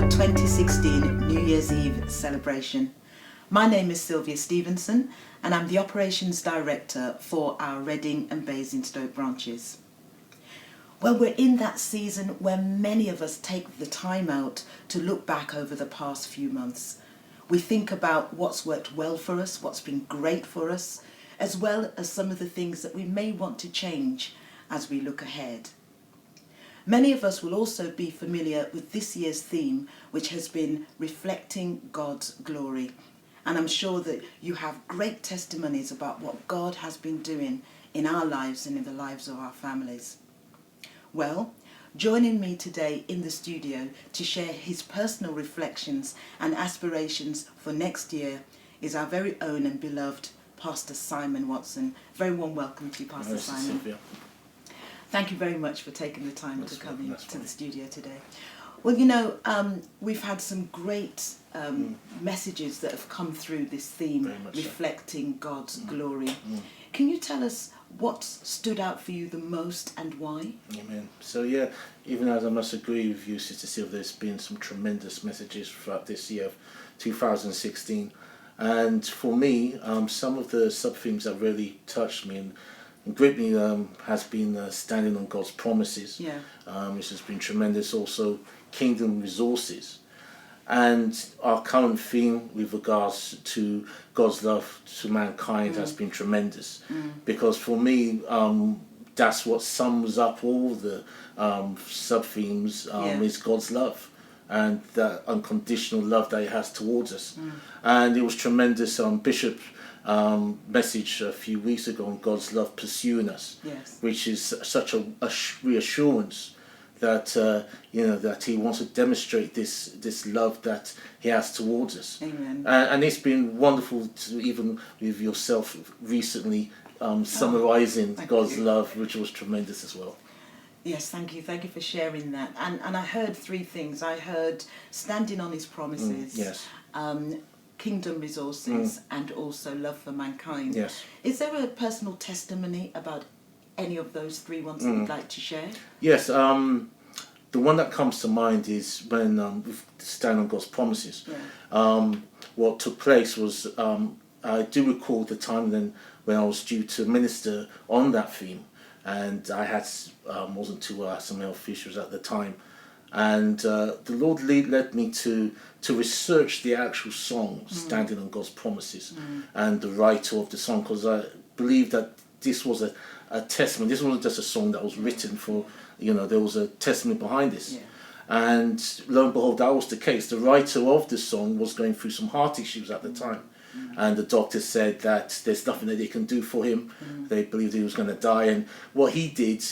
2016 New Year's Eve celebration. My name is Sylvia Stevenson and I'm the Operations Director for our Reading and Basingstoke branches. Well, we're in that season where many of us take the time out to look back over the past few months. We think about what's worked well for us, what's been great for us, as well as some of the things that we may want to change as we look ahead. Many of us will also be familiar with this year's theme, which has been reflecting God's glory. And I'm sure that you have great testimonies about what God has been doing in our lives and in the lives of our families. Well, joining me today in the studio to share his personal reflections and aspirations for next year is our very own and beloved Pastor Simon Watson. Very warm welcome to you, Pastor Simon. Sylvia. Thank you very much for taking the time to come into the studio today. Well, you know, we've had some great messages that have come through this theme, reflecting God's glory. Can you tell us what stood out for you the most and why? Amen. So yeah, even as I must agree with you, Sister Sylvia, there's been some tremendous messages throughout this year of 2016. And for me, some of the sub-themes that really touched me and gripped me has been standing on God's promises, which has been tremendous. Also, kingdom resources. And our current theme with regards to God's love to mankind has been tremendous. Because for me, that's what sums up all the sub-themes is God's love and that unconditional love that he has towards us. And it was tremendous. Bishop message a few weeks ago on God's love pursuing us, which is such a reassurance that that he wants to demonstrate this love that he has towards us. Amen. And it's been wonderful to even with yourself recently summarising God's love, which was tremendous as well. Yes, thank you for sharing that. And I heard three things. I heard standing on his promises, kingdom resources, and also love for mankind. Yes. Is there a personal testimony about any of those three ones that you'd like to share? Yes. The one that comes to mind is when we stand on God's promises. What took place was I do recall the time then when I was due to minister on that theme, and I had wasn't too well, I had some health issues at the time. And the Lord led me to research the actual song, Standing on God's Promises, and the writer of the song, because I believe that this was a testament. This wasn't just a song that was written for, there was a testimony behind this. And lo and behold, that was the case. The writer of the song was going through some heart issues at the time. And the doctor said that there's nothing that they can do for him. They believed he was going to die. And what he did,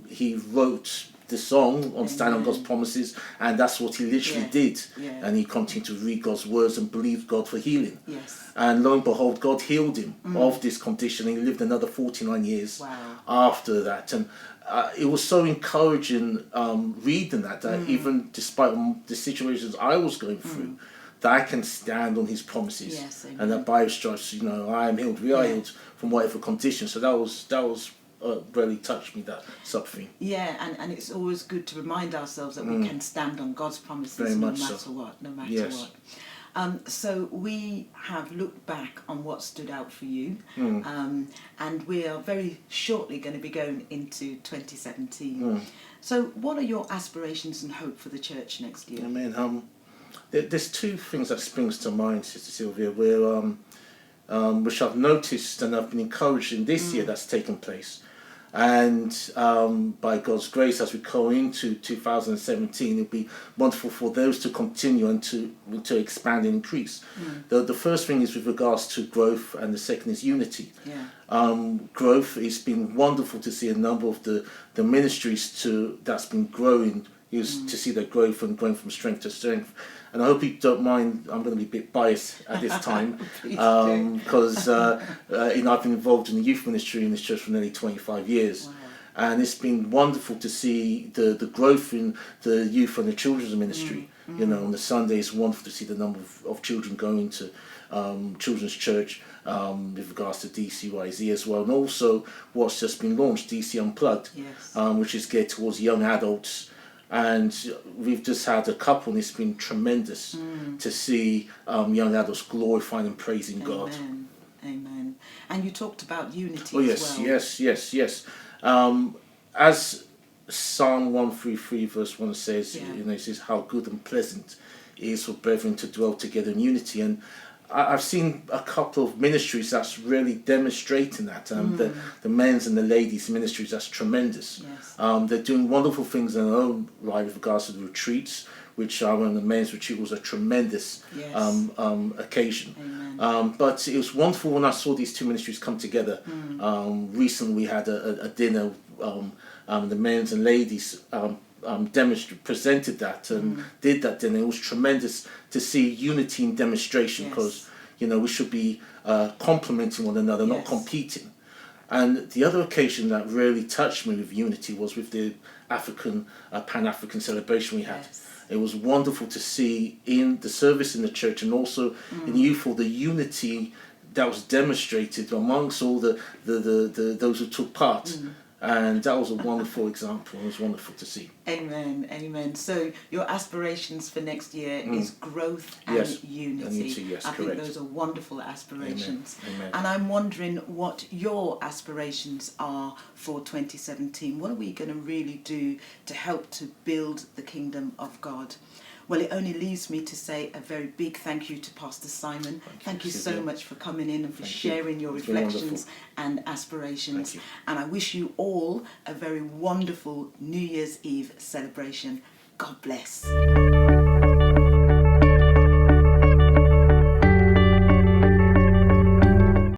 he wrote the song on Stand on God's Promises, and that's what he literally did. And he continued to read God's words and believe God for healing. And lo and behold, God healed him of this condition. He lived another 49 years after that. And it was so encouraging reading that even despite the situations I was going through, that I can stand on his promises, and that by his stripes, I am healed. We are healed from whatever condition. So that was really touched me, that sub-theme. And it's always good to remind ourselves that we can stand on God's promises no matter what. So we have looked back on what stood out for you, and we are very shortly going to be going into 2017. So what are your aspirations and hope for the church next year? Amen. There's two things that springs to mind, Sister Sylvia, where which I've noticed and I've been encouraged in this year that's taken place. And by God's grace, as we go into 2017, it'll be wonderful for those to continue and to expand and increase. The first thing is with regards to growth, and the second is unity. Growth, it's been wonderful to see a number of the ministries that's been growing, to see their growth and going from strength to strength. And I hope you don't mind, I'm going to be a bit biased at this time, because I've been involved in the youth ministry in this church for nearly 25 years. And it's been wonderful to see the growth in the youth and the children's ministry. On the Sunday, it's wonderful to see the number of children going to children's church with regards to DCYZ as well. And also what's just been launched, DC Unplugged, which is geared towards young adults And we've just had a couple, and it's been tremendous to see young adults glorifying and praising God. Amen. Amen. And you talked about unity Oh as yes, well. yes. As Psalm 133 verse 1 says, it says how good and pleasant it is for brethren to dwell together in unity. And I've seen a couple of ministries that's really demonstrating that. The men's and the ladies' ministries, that's tremendous. Yes. They're doing wonderful things in their own right with regards to the retreats, which when the men's retreat was a tremendous occasion. But it was wonderful when I saw these two ministries come together. Recently we had a dinner, the men's and ladies presented that and did that dinner. It was tremendous to see unity in demonstration, because we should be complementing one another, not competing. And the other occasion that really touched me with unity was with the Pan-African celebration we had. It was wonderful to see in the service in the church and also in youth all the unity that was demonstrated amongst all the those who took part. And that was a wonderful example. It was wonderful to see. Amen, amen. So your aspirations for next year is growth and unity. And unity, yes, I correct. think those are wonderful aspirations. Amen. And I'm wondering what your aspirations are for 2017. What are we going to really do to help to build the kingdom of God? Well, it only leaves me to say a very big thank you to Pastor Simon. Thank you so much for coming in and for sharing your reflections and aspirations. And I wish you all a very wonderful New Year's Eve celebration. God bless.